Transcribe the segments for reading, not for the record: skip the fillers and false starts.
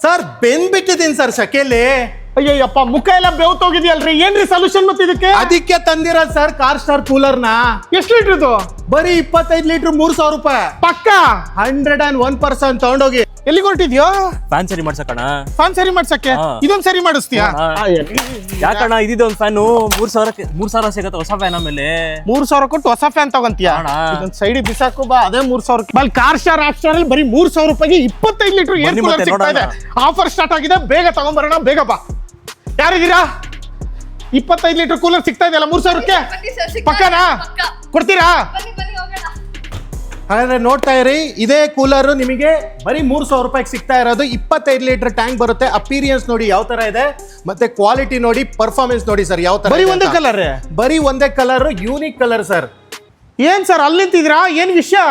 Sir ಬೆಂದ್ಬಿಟ್ಟಿದ್ದೀನಿ sir ಶಕೆಲಿ. ಅಯ್ಯಪ್ಪ ಮುಖ ಎಲ್ಲ ಬೆವ್ತೋಗಿದ್ಯಲ್ರಿ, ಏನ್ರಿ ಸೊಲ್ಯೂಷನ್ ಮತ್ತೆ ಇದಕ್ಕೆ? ಅದಕ್ಕೆ ತಂದಿರೋದು ಸರ್ ಕಾರ್ ಸ್ಟಾರ್ ಕೂಲರ್ನ. ಎಷ್ಟು ಲೀಟರ್ ಇದು? ಬರೀ 25 ಲೀಟರ್ 3,000 ರೂಪಾಯಿ. ಪಕ್ಕ 101% ತಗೊಂಡೋಗಿ. ಎಲ್ಲಿಗೆ ಹೊರಟಿದ್ಯೋ? ಫ್ಯಾನ್ ಸರಿ ಮಾಡ್ಸಕಣ. ಫ್ಯಾನ್ ಸರಿ ಮಾಡ್ಸಕ್ಕೆ ಇದೊಂದ್ ಸರಿ ಮಾಡಿಸ್ತೀಯಾ? ಯಾಕಣ ಇದಿದೆ ಒಂದು ಫ್ಯಾನು 3,000 ಸಿಗತ್ತೆ ಹೊಸ ಫ್ಯಾನ್. ಆಮೇಲೆ 3,000 ಕೊಟ್ಟು ಹೊಸ ಫ್ಯಾನ್ ತಗೊಂತೀಯಾ? ಇದೊಂದ್ ಸೈಡ್ ಬಿಸಾಕು ಬಾ, ಅದೇ 3,000. ಬಲ್ ಕಾರ್ ಸ್ಟಾರ್ ಆಪ್ ಸ್ಟಾರ್ ಅಲ್ಲಿ ಬರೀ 3,000 ರೂಪಾಯಿಗೆ 25 ಲೀಟರ್ ಏರ್ ಕೂಲರ್ ಸಿಗ್ತಾ ಇದೆ. ಆಫರ್ ಸ್ಟಾರ್ಟ್ ಆಗಿದೆ, ಬೇಗ ತಗೊಂಡ್ಬರೋಣ, ಬೇಗ ಬಾ. ಯಾರಿದ್ದೀರಾ? 25 ಲೀಟರ್ ಕೂಲರ್ ಸಿಗ್ತಾ ಇದೆಯಲ್ಲ 3,000ಕ್ಕೆ. ಪಕ್ಕನಾ ಕೊಡ್ತೀರಾ? ಹಾಗಾದ್ರೆ ನೋಡ್ತಾ ಇರಿ, ಇದೇ ಕೂಲರ್ ನಿಮಗೆ ಬರೀ 3,000 ರೂಪಾಯಿಗೆ ಸಿಗ್ತಾ ಇರೋದು. 25 ಲೀಟರ್ ಟ್ಯಾಂಕ್ ಬರುತ್ತೆ. ಅಪೀರಿಯನ್ಸ್ ನೋಡಿ ಯಾವ ತರ ಇದೆ, ಮತ್ತೆ ಕ್ವಾಲಿಟಿ ನೋಡಿ, ಪರ್ಫಾರ್ಮೆನ್ಸ್ ನೋಡಿ ಸರ್ ಯಾವ ತರ. ಬರೀ ಒಂದೇ ಕಲರ್, ಬರೀ ಒಂದೇ ಕಲರ್, ಯೂನಿಕ್ ಕಲರ್ ಸರ್. ಏನ್ ಸರ್ ಅಲ್ಲಿ ನಿಂತಿದ್ದೀರಾ, ಏನ್ ವಿಷಯ?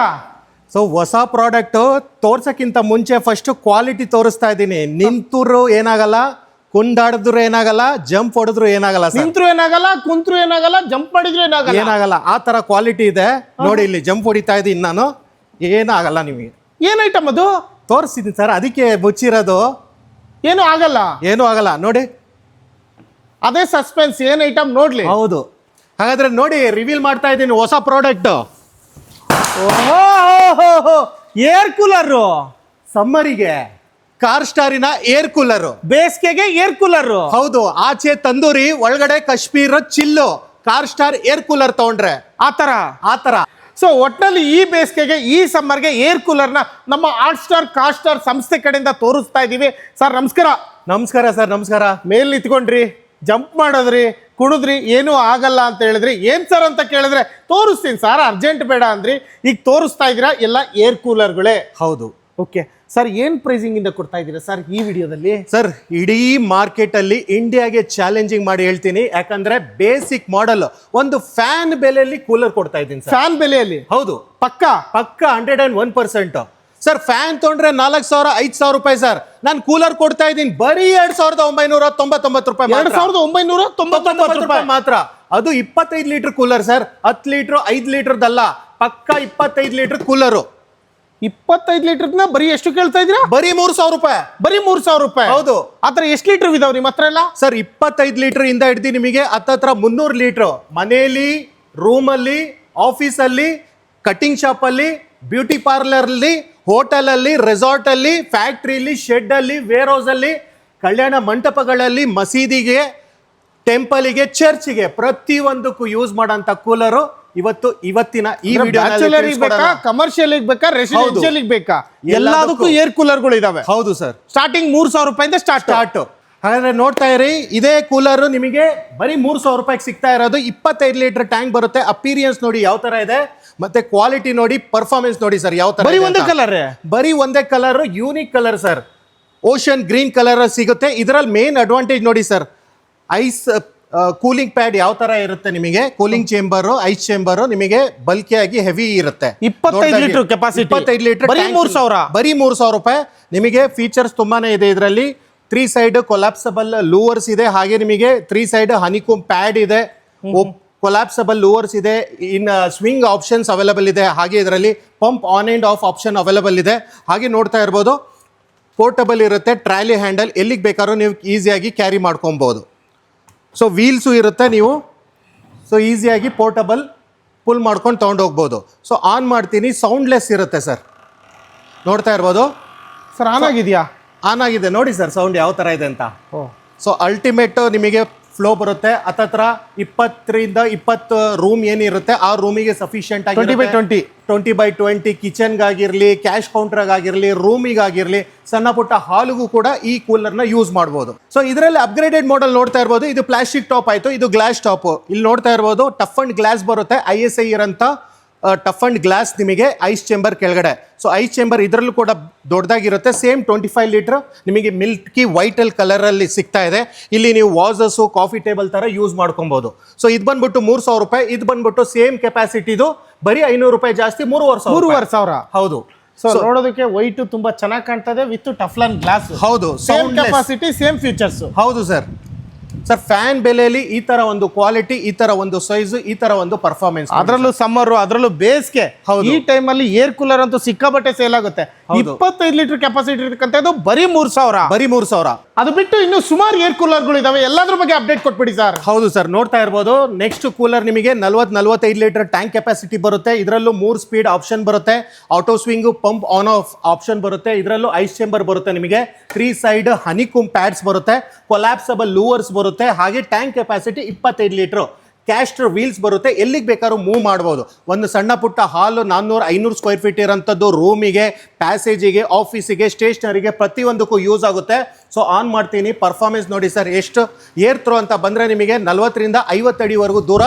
ಸೊ ಹೊಸ ಪ್ರಾಡಕ್ಟ್ ತೋರ್ಸಕ್ಕಿಂತ ಮುಂಚೆ ಫಸ್ಟ್ ಕ್ವಾಲಿಟಿ ತೋರಿಸ್ತಾ ಇದ್ದೀನಿ. ನಿಂತೂರು ಏನಾಗಲ್ಲ, ಕುಂದಾಡಿದ್ರು ಏನಾಗಲ್ಲ, ಜಂಪ್ ಹೊಡೆದ್ರು ಏನಾಗಲ್ಲ, ನಿಂತ್ರು ಏನಾಗಲ್ಲ, ಕುಂತ್ರು ಏನಾಗಲ್ಲ, ಜಂಪ್ ಮಾಡಿದ್ರು ಏನಾಗಲ್ಲ. ಆ ತರ ಕ್ವಾಲಿಟಿ ಇದೆ ನೋಡಿ. ಇಲ್ಲಿ ಜಂಪ್ ಹೊಡಿತಾ ಇದ್ದೀನಿ ನಾನು, ಏನಾಗಲ್ಲ ನಿಮಗೆ. ಏನ್ ಐಟಮ್ ಅದು? ತೋರಿಸ್ತಿದ್ದೀನಿ ಸರ್, ಅದಕ್ಕೆ ಮುಚ್ಚಿರೋದು. ಏನು ಆಗಲ್ಲ, ಏನೂ ಆಗಲ್ಲ ನೋಡಿ. ಅದೇ ಸಸ್ಪೆನ್ಸ್, ಏನ್ ಐಟಮ್ ನೋಡ್ಲಿ. ಹೌದು, ಹಾಗಾದ್ರೆ ನೋಡಿ ರಿವೀಲ್ ಮಾಡ್ತಾ ಇದ್ದೀನಿ ಹೊಸ ಪ್ರಾಡಕ್ಟ್. ಏರ್ ಕೂಲರ್, ಸಮ್ಮರಿಗೆ ಕಾರ್ ಸ್ಟಾರಿನ ಏರ್ ಕೂಲರ್, ಬೇಸಿಗೆಗೆ ಏರ್ ಕೂಲರ್. ಹೌದು, ಆಚೆ ತಂದೂರಿ, ಒಳಗಡೆ Kashmir chill. Car Star air cooler ತಗೊಂಡ್ರೆ ಆತರ. ಸೊ ಒಟ್ಟಿನಲ್ಲಿ ಈ ಬೇಸಿಗೆಗೆ, ಈ ಸಮ್ಮರ್ಗೆ ಏರ್ ಕೂಲರ್ನ ನಮ್ಮ ಆರ್ಟ್ ಸ್ಟಾರ್ ಕಾರ್ ಸ್ಟಾರ್ ಸಂಸ್ಥೆ ಕಡೆಯಿಂದ ತೋರಿಸ್ತಾ ಇದೀವಿ. ಸರ್ ನಮಸ್ಕಾರ. ನಮಸ್ಕಾರ ಸರ್, ನಮಸ್ಕಾರ. ಮೇಲ್ ನಿಂತ್ಕೊಂಡ್ರಿ, ಜಂಪ್ ಮಾಡಿದ್ರಿ, ಕುಣಿದ್ರಿ, ಏನೂ ಆಗಲ್ಲ ಅಂತ ಹೇಳಿದ್ರಿ. ಏನ್ ಸರ್ ಅಂತ ಕೇಳಿದ್ರೆ ತೋರಿಸ್ತೀನಿ ಸರ್, ಅರ್ಜೆಂಟ್ ಬೇಡ ಅಂದ್ರಿ. ಈಗ ತೋರಿಸ್ತಾ ಇದೀರಾ ಎಲ್ಲ ಏರ್ ಕೂಲರ್ಗಳೇ. ಹೌದು. ಓಕೆ ಸರ್, ಏನ್ ಪ್ರೈಸಿಂಗ್ ಇಂದ ಕೊಡ್ತಾ ಇದ್ದೀರಾ ಸರ್ ಈ ವಿಡಿಯೋದಲ್ಲಿ? ಸರ್ ಇಡೀ ಮಾರ್ಕೆಟ್ ಅಲ್ಲಿ ಇಂಡಿಯಾಗೆ ಚಾಲೆಂಜಿಂಗ್ ಮಾಡಿ ಹೇಳ್ತೀನಿ. ಯಾಕಂದ್ರೆ ಬೇಸಿಕ್ ಮಾಡೆಲ್ ಒಂದು ಫ್ಯಾನ್ ಬೆಲೆಯಲ್ಲಿ ಕೂಲರ್ ಕೊಡ್ತಾ ಇದ್ದೀನಿ ಸರ್. ಫ್ಯಾನ್ ಬೆಲೆಯಲ್ಲಿ? ಹೌದು, ಪಕ್ಕ 101%. ಸರ್ ಫ್ಯಾನ್ ತೊಗೊಂಡ್ರೆ 4,000 5,000 ರೂಪಾಯಿ ಸರ್. ನಾನು ಕೂಲರ್ ಕೊಡ್ತಾ ಇದ್ದೀನಿ ಬರೀ 2,999 ರೂಪಾಯಿ. 2,999 ರೂಪಾಯಿ ಮಾತ್ರ. ಅದು 25 ಲೀಟರ್ ಕೂಲರ್ ಸರ್. 10 ಲೀಟರ್ 5 ಲೀಟರ್ದಲ್ಲ, ಪಕ್ಕ 25 ಲೀಟರ್ ಕೂಲರು. 25 ಲೀಟರ್ನ ಬರೀ ಎಷ್ಟು ಕೇಳ್ತಾ ಇದ್ದೀರಾ? ಬರೀ 3,000 ರೂಪಾಯಿ. ಬರೀ 3,000 ರೂಪಾಯಿ? ಹೌದು. ಆತರ ಎಷ್ಟು ಲೀಟರ್ ಇದಾವೆ ನಿಮ್ಮ ಹತ್ರ ಎಲ್ಲ? ಸರ್ 25 ಲೀಟರ್ ಇಂದ ಹಿಡ್ದು ನಿಮಗೆ ಹತ್ತತ್ರ 300 ಲೀಟರ್ ಮನೆಯಲ್ಲಿ, ರೂಮಲ್ಲಿ, ಆಫೀಸಲ್ಲಿ, ಕಟಿಂಗ್ ಶಾಪ್ ಅಲ್ಲಿ, ಬ್ಯೂಟಿ ಪಾರ್ಲರ್ ಅಲ್ಲಿ, ಹೋಟೆಲ್ ಅಲ್ಲಿ, ರೆಸಾರ್ಟ್ ಅಲ್ಲಿ, ಫ್ಯಾಕ್ಟ್ರಿಲಿ, ಶೆಡ್ ಅಲ್ಲಿ, ವೇರ್ ಹೌಸ್ ಅಲ್ಲಿ, ಕಲ್ಯಾಣ ಮಂಟಪಗಳಲ್ಲಿ, ಮಸೀದಿಗೆ, ಟೆಂಪಲ್ಗೆ, ಚರ್ಚ್ಗೆ, ಪ್ರತಿಯೊಂದಕ್ಕೂ ಯೂಸ್ ಮಾಡೋಂಥ ಕೂಲರು ಇವತ್ತಿನ ಈ ವಿಡಿಯೋನಲ್ಲಿ ಬೇಕಾ, ಕಮರ್ಷಿಯಲ್ ಬೇಕಾ, ರೆಸಿಡೆನ್ಷಿಯಲ್ ಬೇಕಾ, ಎಲ್ಲದಕ್ಕೂ ಏರ್ ಕೂಲರ್ಗಳು ಇದಾವೆ. ಹೌದು ಸರ್. ಸ್ಟಾರ್ಟಿಂಗ್ 3,000 ರೂಪಾಯಿಂದ ಸ್ಟಾರ್ಟ್. ಹಾಗಾದ್ರೆ ನೋಡ್ತಾ ಇರಿ, ಇದೇ ಕೂಲರ್ ನಿಮಗೆ ಬರೀ 3,000 ರೂಪಾಯಿಗೆ ಸಿಗ್ತಾ ಇರೋದು. 25 ಲೀಟರ್ ಟ್ಯಾಂಕ್ ಬರುತ್ತೆ. ಅಪೀರಿಯನ್ಸ್ ನೋಡಿ ಯಾವ ತರ ಇದೆ, ಮತ್ತೆ ಕ್ವಾಲಿಟಿ ನೋಡಿ, ಪರ್ಫಾರ್ಮೆನ್ಸ್ ನೋಡಿ ಸರ್ ಯಾವ ತರ. ಬರೀ ಒಂದೇ ಕಲರ್, ಬರೀ ಒಂದೇ colour, unique colour sir. Ocean green colour ಸಿಗುತ್ತೆ. ಇದರಲ್ಲಿ ಮೇನ್ ಅಡ್ವಾಂಟೇಜ್ ನೋಡಿ ಸರ್, ಐಸ್ ಕೂಲಿಂಗ್ ಪ್ಯಾಡ್ ಯಾವ ತರ ಇರುತ್ತೆ ನಿಮಗೆ. ಕೂಲಿಂಗ್ ಚೇಂಬರ್, ಐಸ್ ಚೇಂಬರ್ ನಿಮಗೆ ಬಲ್ಕಿಯಾಗಿ ಹೆವಿ ಇರುತ್ತೆ. 25 ಲೀಟರ್ ಕೆಪಾಸಿಟಿ. 25 ಲೀಟರ್ ಬರೀ 3,000. ಬರೀ 3,000 ರೂಪಾಯಿ. ನಿಮಗೆ ಫೀಚರ್ಸ್ ತುಂಬಾನೇ ಇದೆ ಇದರಲ್ಲಿ. 3 ಸೈಡ್ ಕೊಲಾಪ್ಸಬಲ್ ಲೂವರ್ಸ್ ಇದೆ. ಹಾಗೆ ನಿಮಗೆ 3 ಸೈಡ್ ಹನಿಕೋಮ್ ಪ್ಯಾಡ್ ಇದೆ. ಕೊಲಾಪ್ಸಬಲ್ ಲೂವರ್ಸ್ ಇದೆ. ಇನ್ ಸ್ವಿಂಗ್ ಆಪ್ಷನ್ಸ್ ಅವೈಲೇಬಲ್ ಇದೆ. ಹಾಗೆ ಇದರಲ್ಲಿ pump on and of option available ಇದೆ. ಹಾಗೆ ನೋಡ್ತಾ ಇರ್ಬೋದು, ಪೋರ್ಟಬಲ್ ಇರುತ್ತೆ. ಟ್ರಾಲಿ ಹ್ಯಾಂಡಲ್, ಎಲ್ಲಿಗೆ ಬೇಕಾದ್ರೂ ನೀವು ಈಸಿಯಾಗಿ ಕ್ಯಾರಿ ಮಾಡ್ಕೊಬೋದು. ಸೊ ವೀಲ್ಸು ಇರುತ್ತೆ, ನೀವು ಸೊ ಈಸಿಯಾಗಿ ಪೋರ್ಟಬಲ್ ಪುಲ್ ಮಾಡ್ಕೊಂಡು ತೊಗೊಂಡೋಗ್ಬೋದು. ಸೊ ಆನ್ ಮಾಡ್ತೀನಿ, ಸೌಂಡ್ಲೆಸ್ ಇರುತ್ತೆ ಸರ್. ನೋಡ್ತಾ ಇರ್ಬೋದು ಸರ್. ಆನ್ ಆಗಿದೆಯಾ? ಆನ್ ಆಗಿದೆ ನೋಡಿ ಸರ್, ಸೌಂಡ್ ಯಾವ ಥರ ಇದೆ ಅಂತ. ಸೊ ಅಲ್ಟಿಮೇಟ್ ನಿಮಗೆ ಫ್ಲೋ ಬರುತ್ತೆ. ಹತ್ತತ್ರ 20 ರೂಮ್ ಏನಿರುತ್ತೆ ಆ ರೂಮಿಗೆ ಸಫಿಷಿಯಂಟ್ ಆಗಿ 20x20 ಕಿಚನ್ಗಾಗಿರಲಿ, ಕ್ಯಾಶ್ ಕೌಂಟರ್ಗಾಗಿರಲಿ, ರೂಮಿಗಾಗಿರಲಿ, ಸಣ್ಣ ಪುಟ್ಟ ಹಾಲ್ಗೂ ಕೂಡ ಈ ಕೂಲರ್ನ ಯೂಸ್ ಮಾಡ್ಬೋದು. ಸೊ ಇದರಲ್ಲಿ ಅಪ್ಗ್ರೇಡೆಡ್ ಮಾಡೆಲ್ ನೋಡ್ತಾ ಇರ್ಬೋದು. ಇದು ಪ್ಲಾಸ್ಟಿಕ್ ಟಾಪ್ ಆಯಿತು, ಇದು ಗ್ಲಾಸ್ ಟಾಪ್. ಇಲ್ಲಿ ನೋಡ್ತಾ ಇರ್ಬೋದು ಟಫ್ ಅಂಡ್ ಗ್ಲಾಸ್ ಬರುತ್ತೆ. ISI ಇರೋಂಥ ಟಫ್ ಅಂಡ್ ಗ್ಲಾಸ್ ನಿಮಗೆ ಐಸ್ ಚೇಂಬರ್ ಕೆಳಗಡೆ. ಸೊ ಐಸ್ ಚೇಂಬರ್ ಇದರಲ್ಲೂ ಕೂಡ ದೊಡ್ಡದಾಗಿರುತ್ತೆ. ಸೇಮ್ 25 ಲೀಟರ್ ನಿಮಗೆ ಮಿಲ್ಕಿ ವೈಟ್ ಅಲ್ಲಿ ಕಲರಲ್ಲಿ ಸಿಗ್ತಾ ಇದೆ. ಇಲ್ಲಿ ನೀವು ವಾಸಸ್ಸು, ಕಾಫಿ ಟೇಬಲ್ ತರ ಯೂಸ್ ಮಾಡ್ಕೊಬಹುದು. ಸೊ ಇದು ಬಂದ್ಬಿಟ್ಟು 3,000 ರೂಪಾಯಿ. ಇದು ಬಂದ್ಬಿಟ್ಟು ಸೇಮ್ ಕೆಪಾಸಿಟಿದು ಬರೀ 500 ರೂಪಾಯಿ ಜಾಸ್ತಿ, 3,500. ಹೌದು. ಸೊ ನೋಡೋದಕ್ಕೆ ವೈಟ್ ತುಂಬಾ ಚೆನ್ನಾಗಿ ಕಾಣ್ತದೆ ವಿತ್ ಟಫ್ಲನ್ ಗ್ಲಾಸ್. ಹೌದು, ಸೇಮ್ ಕೆಪಾಸಿಟಿ, ಸೇಮ್ ಫೀಚರ್ಸ್. ಹೌದು ಸರ್. ಸರ್ ಫ್ಯಾನ್ ಬೆಲೆಯಲ್ಲಿ ಈ ತರ ಒಂದು ಕ್ವಾಲಿಟಿ, ಈ ತರ ಒಂದು ಸೈಜ್, ಈ ತರ ಒಂದು ಪರ್ಫಾರ್ಮೆನ್ಸ್, ಅದರಲ್ಲೂ ಸಮ್ಮರ್, ಅದರಲ್ಲೂ ಬೇಸಿಗೆ, ಈ ಟೈಮ್ ಅಲ್ಲಿ ಏರ್ ಕೂಲರ್ ಅಂತೂ ಸಿಕ್ಕಾಬಟ್ಟೆ ಸೇಲ್ ಆಗುತ್ತೆ. 25 ಲೀಟರ್ ಕೆಪಾಸಿಟಿ ಇರ್ತಕ್ಕಂಥದ್ದು ಬರೀ 3,000. ಬರೀ 3,000. ಅದು ಬಿಟ್ಟು ಇನ್ನು ಸುಮಾರು ಏರ್ ಕೂಲರ್ಗಳು ಇದಾವೆ, ಎಲ್ಲದ್ರ ಬಗ್ಗೆ ಅಪ್ಡೇಟ್ ಕೊಟ್ಬಿಡಿ ಸರ್. ಹೌದು ಸರ್, ನೋಡ್ತಾ ಇರ್ಬೋದು. ನೆಕ್ಸ್ಟ್ ಕೂಲರ್ ನಿಮಗೆ 40-45 ಲೀಟರ್ ಟ್ಯಾಂಕ್ ಕೆಪಾಸಿಟಿ ಬರುತ್ತೆ. ಇದರಲ್ಲೂ 3 ಸ್ಪೀಡ್ ಆಪ್ಷನ್ ಬರುತ್ತೆ. Auto swing, pump on off option ಬರುತ್ತೆ. ಇದರಲ್ಲೂ ಐಸ್ ಚೇಂಬರ್ ಬರುತ್ತೆ. ನಿಮಗೆ 3 ಸೈಡ್ ಹನಿಕೂಮ್ ಪ್ಯಾಡ್ಸ್ ಬರುತ್ತೆ. ಕೊಲ್ಯಾಪ್ಸಬಲ್ ಲೂವರ್ಸ್ ಬರುತ್ತೆ. ಹಾಗೆ tank capacity 25 litre. Castor wheels ಬರುತ್ತೆ. ಎಲ್ಲಿಗೆ ಬೇಕಾದ್ರೂ ಮೂವ್ ಮಾಡ್ಬೋದು. ಒಂದು ಸಣ್ಣ ಪುಟ್ಟ ಹಾಲು 400-500 ಸ್ಕ್ವೇರ್ ಫೀಟ್ ಇರೋಂಥದ್ದು ರೂಮಿಗೆ, ಪ್ಯಾಸೇಜಿಗೆ, ಆಫೀಸಿಗೆ, ಸ್ಟೇಷನರಿಗೆ ಪ್ರತಿಯೊಂದಕ್ಕೂ ಯೂಸ್ ಆಗುತ್ತೆ. ಸೊ ಆನ್ ಮಾಡ್ತೀನಿ. ಪರ್ಫಾರ್ಮೆನ್ಸ್ ನೋಡಿ ಸರ್, ಎಷ್ಟು ಏರ್ ಥ್ರೋ ಅಂತ ಬಂದರೆ ನಿಮಗೆ 40-50 ಅಡಿವರೆಗೂ ದೂರ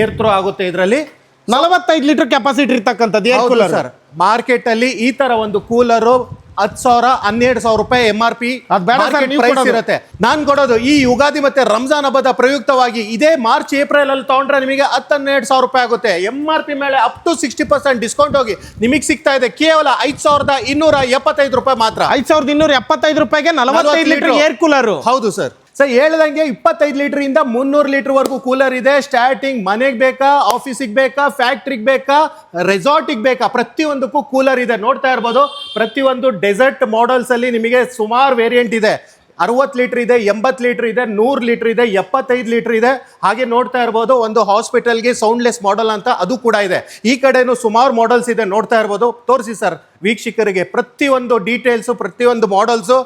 ಏರ್ ಥ್ರೋ ಆಗುತ್ತೆ. ಇದರಲ್ಲಿ 45 ಲೀಟರ್ ಕೆಪಾಸಿಟಿ ಇರ್ತಕ್ಕಂಥದ್ದು ಏರ್ ಕೂಲರ್ ಸರ್. ಮಾರ್ಕೆಟ್ ಅಲ್ಲಿ ಈ ತರ ಒಂದು ಕೂಲರು 10,000 12,000 ರೂಪಾಯಿ MRP ಪ್ರೈಸ್ ಇರುತ್ತೆ. ನಾನ್ ಕೊಡೋದು ಈ ಯುಗಾದಿ ಮತ್ತೆ ರಂಜಾನ್ ಹಬ್ಬದ ಪ್ರಯುಕ್ತವಾಗಿ ಇದೇ ಮಾರ್ಚ್ ಏಪ್ರಿಲ್ ಅಲ್ಲಿ ತಗೊಂಡ್ರೆ ನಿಮಗೆ 10-12,000 ರೂಪಾಯಿ ಆಗುತ್ತೆ. MRP ಮೇಲೆ ಅಪ್ ಟು 60% ಡಿಸ್ಕೌಂಟ್ ಹೋಗಿ ನಿಮಗೆ ಸಿಗ್ತಾ ಇದೆ ಕೇವಲ 5,275 ರೂಪಾಯಿ ಮಾತ್ರ. 5,275 ರೂಪಾಯಿಗೆ 45 ಲೀಟರ್ ಏರ್ ಕೂಲರ್. ಹೌದು ಸರ್. ಸರ್ ಹೇಳ್ದಂಗೆ 25 ಲೀಟರ್ ಇಂದ 300 ಲೀಟರ್ ವರೆಗೂ ಕೂಲರ್ ಇದೆ. ಸ್ಟಾರ್ಟಿಂಗ್ ಮನೆಗೆ ಬೇಕಾ, ಆಫೀಸಿಗೆ ಬೇಕಾ, ಫ್ಯಾಕ್ಟ್ರಿಗೆ ಬೇಕಾ, ರೆಸಾರ್ಟಿಗೆ ಬೇಕಾ, ಪ್ರತಿಯೊಂದಕ್ಕೂ ಕೂಲರ್ ಇದೆ. ನೋಡ್ತಾ ಇರ್ಬೋದು. ಪ್ರತಿಯೊಂದು ಡೆಸರ್ಟ್ ಮಾಡೆಲ್ಸ್ ಅಲ್ಲಿ ನಿಮಗೆ ಸುಮಾರು ವೇರಿಯಂಟ್ ಇದೆ. 60 ಲೀಟರ್ ಇದೆ, 80 ಲೀಟರ್ ಇದೆ, 100 ಲೀಟರ್ ಇದೆ, 75 ಲೀಟರ್ ಇದೆ. ಹಾಗೆ ನೋಡ್ತಾ ಇರ್ಬೋದು ಒಂದು ಹಾಸ್ಪಿಟಲ್ಗೆ ಸೌಂಡ್ಲೆಸ್ ಮಾಡೆಲ್ ಅಂತ ಅದು ಕೂಡ ಇದೆ. ಈ ಕಡೆನೂ ಸುಮಾರು ಮಾಡೆಲ್ಸ್ ಇದೆ. ನೋಡ್ತಾ ಇರ್ಬೋದು. ತೋರಿಸಿ ಸರ್ ವೀಕ್ಷಕರಿಗೆ ಪ್ರತಿಯೊಂದು ಡೀಟೇಲ್ಸು, ಪ್ರತಿಯೊಂದು ಮಾಡೆಲ್ಸು.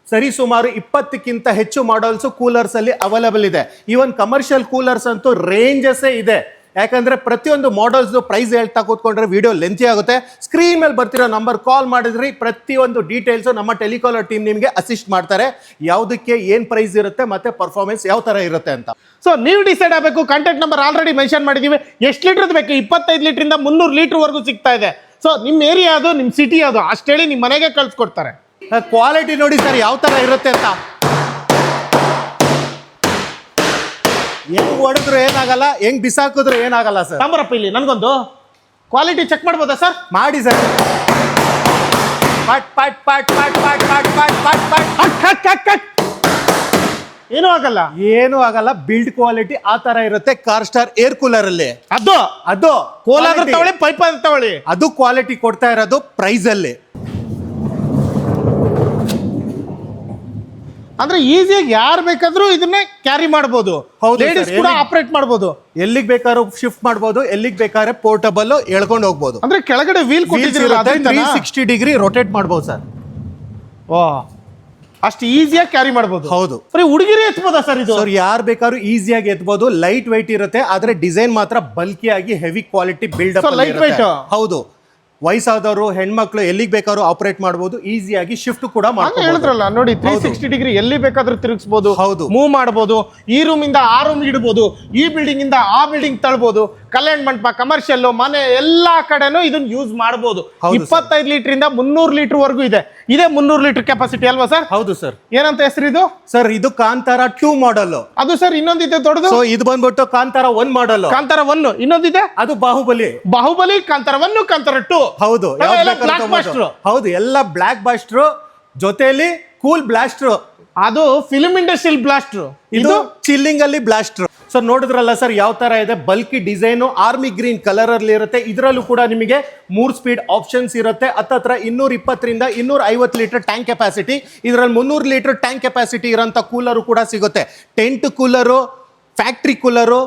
ಸರಿ ಸುಮಾರು 20ಕ್ಕಿಂತ ಹೆಚ್ಚು ಮಾಡೆಲ್ಸ್ ಕೂಲರ್ಸ್ ಅಲ್ಲಿ ಅವೈಲಬಲ್ ಇದೆ. ಈವನ್ ಕಮರ್ಷಿಯಲ್ ಕೂಲರ್ಸ್ ಅಂತೂ ರೇಂಜಸ್ ಇದೆ. ಯಾಕಂದ್ರೆ ಪ್ರತಿಯೊಂದು ಮಾಡೆಲ್ಸ್ ಪ್ರೈಸ್ ಹೇಳ್ತಾ ಕೂತ್ಕೊಂಡ್ರೆ ವಿಡಿಯೋ ಲೆಂತಿ ಆಗುತ್ತೆ. ಸ್ಕ್ರೀನ್ ಮೇಲೆ ಬರ್ತಿರೋ ನಂಬರ್ ಕಾಲ್ ಮಾಡಿದ್ರಿ ಪ್ರತಿಯೊಂದು ಡೀಟೇಲ್ಸ್ ನಮ್ಮ ಟೆಲಿಕಾಲರ್ ಟೀಮ್ ನಿಮಗೆ ಅಸಿಸ್ಟ್ ಮಾಡ್ತಾರೆ. ಯಾವುದಕ್ಕೆ ಏನ್ ಪ್ರೈಸ್ ಇರುತ್ತೆ ಮತ್ತೆ ಪರ್ಫಾರ್ಮೆನ್ಸ್ ಯಾವ ತರ ಇರುತ್ತೆ ಅಂತ. ಸೊ ನೀವು ಡಿಸೈಡ್ ಆಗಬೇಕು. ಕಾಂಟ್ಯಾಕ್ಟ್ ನಂಬರ್ ಆಲ್ರೆಡಿ ಮೆನ್ಷನ್ ಮಾಡಿದೀವಿ. ಎಷ್ಟು ಲೀಟರ್ ಬೇಕು? 25 ಲೀಟರ್ ಇಂದ 300 ಲೀಟರ್ ವರೆಗೂ ಸಿಗ್ತಾ ಇದೆ. ಸೊ ನಿಮ್ಮ ಏರಿಯಾ ಅದು, ನಿಮ್ಮ ಸಿಟಿ ಅದು, ಅಷ್ಟೇಳಿ ನಿಮ್ಮ ಮನೆಗೆ ಕಳ್ಸಿಕೊಡ್ತಾರೆ. ಕ್ವಾಲಿಟಿ ನೋಡಿ ಸರ್ ಯಾವ ತರ ಇರುತ್ತೆ ಅಂತ. ಹೆಂಗ್ ಹೊಡೆದ್ರು ಏನಾಗಲ್ಲ, ಹೆಂಗ್ ಬಿಸಾಕಿದ್ರು ಏನಾಗಲ್ಲ ಸರ್. ಸಾಂಬಾರಪ್ಪ ಇಲ್ಲಿ ನನಗೊಂದು ಕ್ವಾಲಿಟಿ ಚೆಕ್ ಮಾಡ್ಬೋದಾ ಸರ್? ಮಾಡಿ ಸರ್. ಪಟ್ ಪಟ್ ಪಟ್ ಪಟ್ ಪಟ್ ಪಟ್ ಪಟ್ ಪಟ್ ಪಟ್. ಏನೂ ಆಗಲ್ಲ, ಏನೂ ಆಗಲ್ಲ. ಬಿಲ್ಡ್ ಕ್ವಾಲಿಟಿ ಆ ತರ ಇರುತ್ತೆ ಕಾರ್ ಸ್ಟಾರ್ ಏರ್ ಕೂಲರ್ ಅಲ್ಲಿ. ಅದು ಕೋಲಾದ್ರ ತಗೊಳ್ಳಿ, ಪೈಪ್ ತಗೊಳ್ಳಿ, ಅದು ಕ್ವಾಲಿಟಿ ಕೊಡ್ತಾ ಇರೋದು ಪ್ರೈಸ್ ಅಲ್ಲಿ. ಅಂದ್ರೆ ಈಸಿಯಾಗಿ ಯಾರು ಬೇಕಾದ್ರೂ ಇದನ್ನೇ ಕ್ಯಾರಿ ಮಾಡಬಹುದು. ಲೇಡೀಸ್ ಕೂಡ ಆಪರೇಟ್ ಮಾಡಬಹುದು. ಎಲ್ಲಿಗೆ ಬೇಕಾದ್ರೂ ಶಿಫ್ಟ್ ಮಾಡಬಹುದು, ಎಲ್ಲಿಗೆ ಬೇಕಾದ್ರೆ ಪೋರ್ಟಬಲ್ ಎಳ್ಕೊಂಡು ಹೋಗ್ಬೋದು. ಅಂದ್ರೆ ಕೆಳಗಡೆ ವೀಲ್ 360 ಡಿಗ್ರಿ ರೊಟೇಟ್ ಮಾಡಬಹುದು ಸರ್. ಅಷ್ಟು ಈಸಿಯಾಗಿ ಕ್ಯಾರಿ ಮಾಡಬಹುದು. ಹೌದು. ಬರೀ ಹುಡುಗಿರೇ ಎತ್ಬೋದಾ ಸರ್ ಇದು? ಸರ್ ಯಾರು ಬೇಕಾದ್ರೂ ಈಸಿಯಾಗಿ ಎತ್ಬೋದು. ಲೈಟ್ ವೈಟ್ ಇರುತ್ತೆ, ಆದ್ರೆ ಡಿಸೈನ್ ಮಾತ್ರ ಬಲ್ಕಿ ಆಗಿ heavy quality build up. Light white. ಹೌದು. ವಯಸ್ಸಾದವರು, ಹೆಣ್ಮಕ್ಳು ಎಲ್ಲಿಗೆ ಬೇಕಾದ್ರೂ ಆಪರೇಟ್ ಮಾಡಬಹುದು. ಈಸಿಯಾಗಿ ಶಿಫ್ಟ್ ಕೂಡ ಮಾಡಬಹುದು. ಹೇಳಿದ್ರಲ್ಲ ನೋಡಿ, 360 ಡಿಗ್ರಿ ಎಲ್ಲಿ ಬೇಕಾದ್ರೂ ತಿರುಗಿಸಬಹುದು. ಹೌದು. ಮೂವ್ ಮಾಡಬಹುದು. ಈ ರೂಮ್ ಇಂದ ಆ ರೂಮ್ ಇಡಬಹುದು, ಈ ಬಿಲ್ಡಿಂಗ್ ಇಂದ ಆ ಬಿಲ್ಡಿಂಗ್ ತಳ್ಬಹುದು. ಕಲ್ಯಾಣ ಮಂಟಪ, ಕಮರ್ಷಿಯಲ್, ಮನೆ ಎಲ್ಲಾ ಕಡೆನೂ ಇದನ್ನ ಯೂಸ್ ಮಾಡಬಹುದು. 25 ಲೀಟರ್ ಇಂದ 300 ಲೀಟರ್ ವರೆಗೂ ಇದೆ. ಇದೇ 300 ಲೀಟರ್ ಕೆಪಾಸಿಟಿ ಅಲ್ವಾ ಸರ್? ಹೌದು ಸರ್. ಏನಂತ ಹೆಸರು ಇದು? ಸರ್ ಇದು ಕಾಂತಾರ 2 ಮಾಡೆಲ್. ಅದು ಸರ್ ಇನ್ನೊಂದಿದೆ ದೊಡ್ಡದು. ಸೊ ಇದು ಬಂದ್ಬಿಟ್ಟು ಕಾಂತಾರ 1 ಮಾಡೆಲ್. ಕಾಂತಾರ 1 ಇನ್ನೊಂದಿದೆ, ಅದು ಬಾಹುಬಲಿ. ಕಾಂತಾರ 1, ಕಾಂತಾರ 2. ಹೌದು. ಹೌದು, ಎಲ್ಲ ಬ್ಲಾಕ್ ಬಾಸ್ಟರ್ ಜೊತೆಲಿ ಕೂಲ್ ಬ್ಲಾಸ್ಟರ್. ಅದು ಫಿಲ್ಮ್ ಇಂಡಸ್ಟ್ರಿಯಲ್ ಬ್ಲಾಸ್ಟರ್, ಇದು ಚಿಲ್ಲಿಂಗ್ ಅಲ್ಲಿ ಬ್ಲಾಸ್ಟರ್. ಸೊ ನೋಡಿದ್ರಲ್ಲ ಸರ್ ಯಾವ ತರ ಇದೆ. Bulky design army green colour ಅಲ್ಲಿ ಇರುತ್ತೆ. ಇದರಲ್ಲೂ ಕೂಡ ನಿಮಗೆ 3 ಸ್ಪೀಡ್ ಆಪ್ಷನ್ಸ್ ಇರುತ್ತೆ. ಹತ್ತತ್ರ 220ರಿಂದ 250 ಲೀಟರ್ ಟ್ಯಾಂಕ್ ಕೆಪಾಸಿಟಿ. ಇದರಲ್ಲಿ 300 ಲೀಟರ್ ಟ್ಯಾಂಕ್ ಕೆಪಾಸಿಟಿ ಇರೋಂಥ ಕೂಲರು ಕೂಡ ಸಿಗುತ್ತೆ. Tent cooler, factory cooler,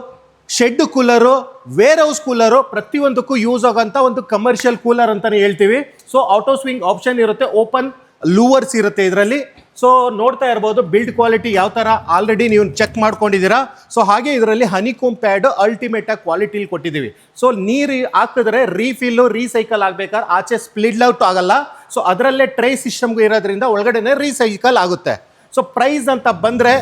shed cooler, warehouse cooler, ಪ್ರತಿಯೊಂದಕ್ಕೂ ಯೂಸ್ ಆಗೋಂಥ ಒಂದು ಕಮರ್ಷಿಯಲ್ ಕೂಲರ್ ಅಂತಾನೆ ಹೇಳ್ತೀವಿ. ಸೊ ಆಟೋ ಸ್ವಿಂಗ್ ಆಪ್ಷನ್ ಇರುತ್ತೆ, ಓಪನ್ ಲೂವರ್ಸ್ ಇರುತ್ತೆ ಇದರಲ್ಲಿ. ಸೊ ನೋಡ್ತಾ ಇರ್ಬೋದು ಬಿಲ್ಡ್ ಕ್ವಾಲಿಟಿ ಯಾವ ಥರ ಆಲ್ರೆಡಿ ನೀವು ಚೆಕ್ ಮಾಡ್ಕೊಂಡಿದ್ದೀರಾ. ಸೊ ಹಾಗೆ ಇದರಲ್ಲಿ ಹನಿಕೋಮ್ ಪ್ಯಾಡ್ ಅಲ್ಟಿಮೇಟ್ ಆಗಿ ಕ್ವಾಲಿಟಿಲಿ ಕೊಟ್ಟಿದ್ದೀವಿ. ಸೊ ನೀರು ಹಾಕಿದ್ರೆ ರೀಫಿಲ್ಲು, ರೀಸೈಕಲ್ ಆಗ್ಬೇಕಾದ್ರೆ ಆಚೆ ಸ್ಪ್ಲಿಡ್ ಔಟ್ ಆಗಲ್ಲ. ಸೊ ಅದರಲ್ಲೇ ಟ್ರೈ ಸಿಸ್ಟಮ್ಗೂ ಇರೋದ್ರಿಂದ ಒಳಗಡೆನೆ ರೀಸೈಕಲ್ ಆಗುತ್ತೆ. ಸೊ ಪ್ರೈಸ್ ಅಂತ ಬಂದರೆ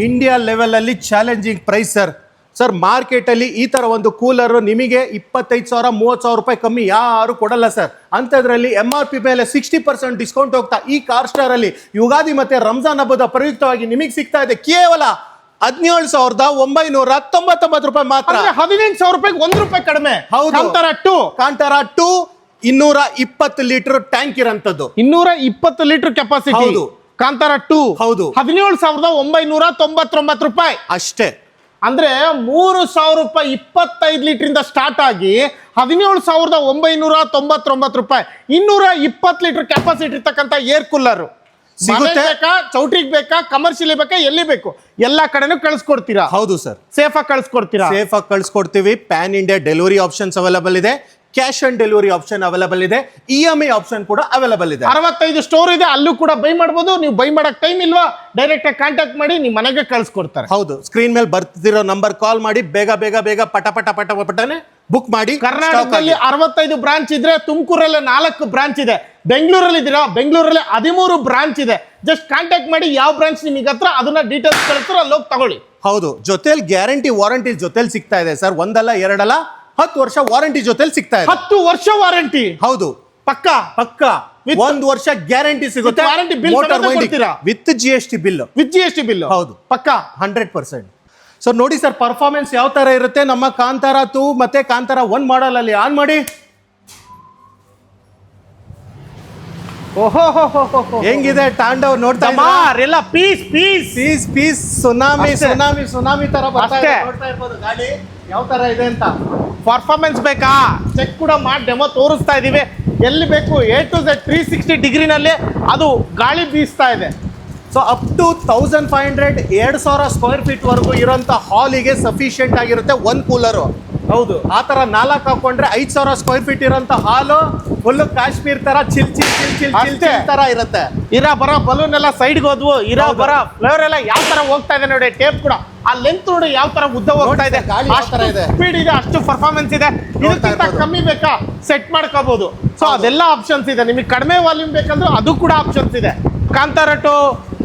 ಇಂಡಿಯಾ ಲೆವೆಲಲ್ಲಿ ಚಾಲೆಂಜಿಂಗ್ ಪ್ರೈಸ್ ಸರ್. ಸರ್ ಮಾರ್ಕೆಟಲ್ಲಿ ಈ ಥರ ಒಂದು ಕೂಲರು ನಿಮಗೆ 25,000-30,000 ರೂಪಾಯಿ ಕಮ್ಮಿ ಯಾರು ಕೊಡಲ್ಲ ಸರ್. ಅಂಥದ್ರಲ್ಲಿ MRP ಮೇಲೆ 60% ಡಿಸ್ಕೌಂಟ್ ಹೋಗ್ತಾ ಈ ಕಾರ್ ಸ್ಟಾರ್ ಅಲ್ಲಿ ಯುಗಾದಿ ಮತ್ತೆ ರಂಜಾನ್ ಹಬ್ಬದ ಪ್ರಯುಕ್ತವಾಗಿ ನಿಮಗೆ ಸಿಗ್ತಾ ಇದೆ ಕೇವಲ 17,999 ರೂಪಾಯಿ ಮಾತ್ರ. 18,000 ರೂಪಾಯಿಗೆ 1 ರೂಪಾಯಿ ಕಡಿಮೆ. ಹೌದು. ಕಾಂತಾರ 2 220 ಲೀಟರ್ ಟ್ಯಾಂಕ್ ಇರೋಂಥದ್ದು, 220 ಲೀಟರ್ ಕೆಪಾಸಿಟಿ. ಹೌದು. ಕಾಂತಾರ 2 ಹೌದು. 17,999 ರೂಪಾಯಿ ಅಷ್ಟೇ. ಅಂದ್ರೆ 3,000 ರೂಪಾಯಿ 25 ಲೀಟ್ರಿಂದ ಸ್ಟಾರ್ಟ್ ಆಗಿ 17,999 ರೂಪಾಯಿ 220 ಲೀಟರ್ ಕೆಪಾಸಿಟಿ ಇರ್ತಕ್ಕಂಥ ಏರ್ ಕೂಲರ್ ಸಿಗುತ್ತೆ. ಬೇಕಾ, ಚೌಟ್ರಿಗೆ ಬೇಕಾ, ಕಮರ್ಷಿಯಲಿ ಬೇಕಾ, ಎಲ್ಲಿ ಬೇಕು ಎಲ್ಲಾ ಕಡೆನೂ ಕಳಿಸ್ಕೊಡ್ತೀರಾ? ಹೌದು ಸರ್, ಸೇಫ್ ಆಗಿ ಕಳಿಸ್ಕೊಡ್ತೀರಾ? ಸೇಫ್ ಆಗಿ ಕಳ್ಸಿಕೊಡ್ತೀವಿ. Pan India delivery options available ಇದೆ, cash on delivery option available ಇದೆ, EMI ಆಪ್ಷನ್ ಕೂಡ ಅವೈಲೇಬಲ್ ಇದೆ. 65 ಸ್ಟೋರ್ ಇದೆ, ಅಲ್ಲೂ ಕೂಡ ಬೈ ಮಾಡ್ಬೋದು. ನೀವು ಬೈ ಮಾಡಕ್ ಟೈಮ್ ಇಲ್ವಾ, ಡೈರೆಕ್ಟ್ ಆಗಿ ಕಾಂಟ್ಯಾಕ್ಟ್ ಮಾಡಿ ನಿಮ್ಮ ಮನೆಗೆ ಕಳ್ಸಿಕೊಡ್ತಾರೆ. ಹೌದು, ಸ್ಕ್ರೀನ್ ಮೇಲೆ ಬರ್ತಿರೋ ನಂಬರ್ ಕಾಲ್ ಮಾಡಿ ಬೇಗ ಬೇಗ ಬೇಗ ಪಟ ಪಟ ಪಟ ಪಟನೆ ಬುಕ್ ಮಾಡಿ. ಕರ್ನಾಟಕದಲ್ಲಿ 65 ಬ್ರಾಂಚ್ ಇದ್ರೆ, ತುಮಕೂರಲ್ಲಿ 4 ಬ್ರಾಂಚ್ ಇದೆ, ಬೆಂಗಳೂರಲ್ಲಿ ಇದ್ದೀರಾ, ಬೆಂಗಳೂರಲ್ಲಿ 13 ಬ್ರಾಂಚ್ ಇದೆ. ಜಸ್ಟ್ ಕಾಂಟ್ಯಾಕ್ಟ್ ಮಾಡಿ ಯಾವ ಬ್ರಾಂಚ್ ನಿಮಗೆ ಹತ್ರ ಅದನ್ನ ಡೀಟೇಲ್ಸ್ ಕಳಿಸ್ತಾರೆ, ಅಲ್ಲಿ ಹೋಗಿ ತಗೊಳ್ಳಿ. ಹೌದು, ಜೊತೆಲಿ ಗ್ಯಾರಂಟಿ ವಾರಂಟಿ ಜೊತೆಲಿ ಸಿಗ್ತಾ ಇದೆ ಸರ್. ಒಂದಲ್ಲ ಎರಡಲ್ಲ 10 ವರ್ಷ ವಾರಂಟಿ ಜೊತೆಲಿ ಸಿಗ್ತಾ ಇದೆ. 10 ವರ್ಷ ವಾರಂಟಿ. ಹೌದು, ಪಕ್ಕಾ ಪಕ್ಕಾ 1 ವರ್ಷ ಗ್ಯಾರಂಟಿ ಸಿಗುತ್ತೆ. ವಾರಂಟಿ ಬಿಲ್ ಕೊಡ್ತೀರಾ? With GST bill. With GST bill. ಹೌದು, ಪಕ್ಕಾ 100%. ಸೊ ನೋಡಿ ಸರ್, ಪರ್ಫಾರ್ಮೆನ್ಸ್ ಯಾವ ತರ ಇರುತ್ತೆ ನಮ್ಮ ಕಾಂತಾರ 2 ಮತ್ತೆ ಕಾಂತಾರ 1 ಮಾಡಲ್ ಅಲ್ಲಿ. ಆನ್ ಮಾಡಿ. ಓಹೋ ಹೆಂಗಿದೆ ತಾಂಡವ್ ನೋಡ್ತಾ ಎಲ್ಲ piece piece piece piece tsunami ಅಷ್ಟೇ. ಸುನಾಮಿ ಸುನಾಮಿ ತರ ಬರ್ತಾ ಇದೆ. ಅಷ್ಟೇ. ನೋಡ್ತಾ ಇರ್ಬೋದು ಗಾಡಿ ಯಾವ ತರ ಇದೆ ಅಂತ. ಪರ್ಫಾರ್ಮೆನ್ಸ್ ಬೇಕಾ, ಚೆಕ್ ಕೂಡ ಮಾಡಿ ಡೆಮೋ ತೋರಿಸ್ತಾ ಇದೀವಿ. ಎಲ್ಲಿ ಬೇಕು A to Z 360 ಡಿಗ್ರಿನಲ್ಲಿ ಅದು ಗಾಳಿ ಬೀಸ್ತಾ ಇದೆ. So up to 1500 2,000 square feet ವರೆಗೂ ಇರೋಂಥ ಹಾಲಿಗೆ ಸಫಿಷಿಯಂಟ್ ಆಗಿರುತ್ತೆ 1 ಕೂಲರು. ಹೌದು, ಆ ತರ 4 ಹಾಕೊಂಡ್ರೆ 5,000 ಸ್ಕ್ವೇರ್ ಫೀಟ್ ಇರೋಂಥ ಹಾಲು ಫುಲ್ ಕಾಶ್ಮೀರ್ ತರ chill chill chill chill chill ಅಷ್ಟೇ. ಚಿಲ್ ತರ ಇರುತ್ತೆ. ಇರಾ ಬರೋ ಬಲೂನ್ ಎಲ್ಲ ಸೈಡ್ಗೆ ಹೋದ್ವು, ಇರಾ ಹೌದು. ಬರೋ ಫ್ಲೇವರ್ ಎಲ್ಲ ಯಾವ ತರ ಹೋಗ್ತಾ ಇದೆ ನೋಡಿ. ಟೇಪ್ ಕೂಡ ಆ ಲೆಂತ್ ನೋಡಿ ಯಾವ ತರ ಉದ್ದ ಹೋಗ್ತಾ ಇದೆ. ನೋಡಿ, ಗಾಳಿ ಯಾವ ತರ ಇದೆ. ಸ್ಪೀಡ್ ಇದೆ, ಅಷ್ಟು ಪರ್ಫಾರ್ಮೆನ್ಸ್ ಇದೆ. ಇದಕ್ಕಿಂತ ಇರ್ಬೋದು. ಕಮ್ಮಿ ಬೇಕಾ, ಸೆಟ್ ಮಾಡ್ಕೋಬಹುದು. ಸೊ ಅದೆಲ್ಲ ಆಪ್ಷನ್ಸ್ ಇದೆ. ನಿಮಗೆ ಕಡಿಮೆ ವಾಲ್ಯೂಮ್ ಬೇಕಂದ್ರೆ ಅದು ಕೂಡ ಆಪ್ಷನ್ಸ್ ಇದೆ. ಕಾಂತಾರ 2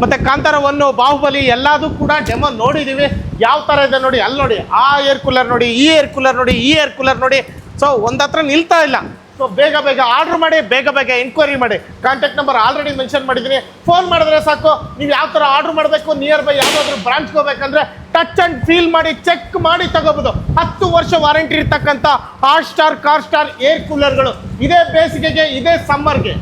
ಮತ್ತೆ ಕಾಂತಾರ 1 ಬಾಹುಬಲಿ ಎಲ್ಲದೂ ಕೂಡ ಡೆಮೋ ನೋಡಿದೀವಿ. ಯಾವ ತರ ಇದೆ ನೋಡಿ, ಅಲ್ಲಿ ನೋಡಿ, ಆ ಏರ್ ಕೂಲರ್ ನೋಡಿ, ಈ ಏರ್ ಕೂಲರ್ ನೋಡಿ, ಈ ಏರ್ ಕೂಲರ್ ನೋಡಿ. ಸೊ ಒಂದತ್ರ ನಿಲ್ತಾ ಇಲ್ಲ. ಸೊ ಬೇಗ ಬೇಗ ಆರ್ಡರ್ ಮಾಡಿ, ಬೇಗ ಬೇಗ ಎನ್ಕ್ವೈರಿ ಮಾಡಿ. ಕಾಂಟ್ಯಾಕ್ಟ್ ನಂಬರ್ ಆಲ್ರೆಡಿ ಮೆನ್ಷನ್ ಮಾಡಿದ್ದೀನಿ. ಫೋನ್ ಮಾಡಿದ್ರೆ ಸಾಕು. ನೀವು ಯಾವ ಥರ ಆರ್ಡರ್ ಮಾಡಬೇಕು, ನಿಯರ್ ಬೈ ಯಾವುದಾದ್ರೂ ಬ್ರಾಂಚ್ಗೆ ಹೋಗ್ಬೇಕಂದ್ರೆ ಟಚ್ ಅಂಡ್ ಫೀಲ್ ಮಾಡಿ, ಚೆಕ್ ಮಾಡಿ ತಗೋಬಹುದು. 10 ವರ್ಷ ವಾರಂಟಿ ಇರ್ತಕ್ಕಂಥ Hot Star, Car Star air ಕೂಲರ್ಗಳು ಇದೇ ಬೇಸಿಗೆಗೆ, ಇದೇ ಸಮ್ಮರ್ಗೆ.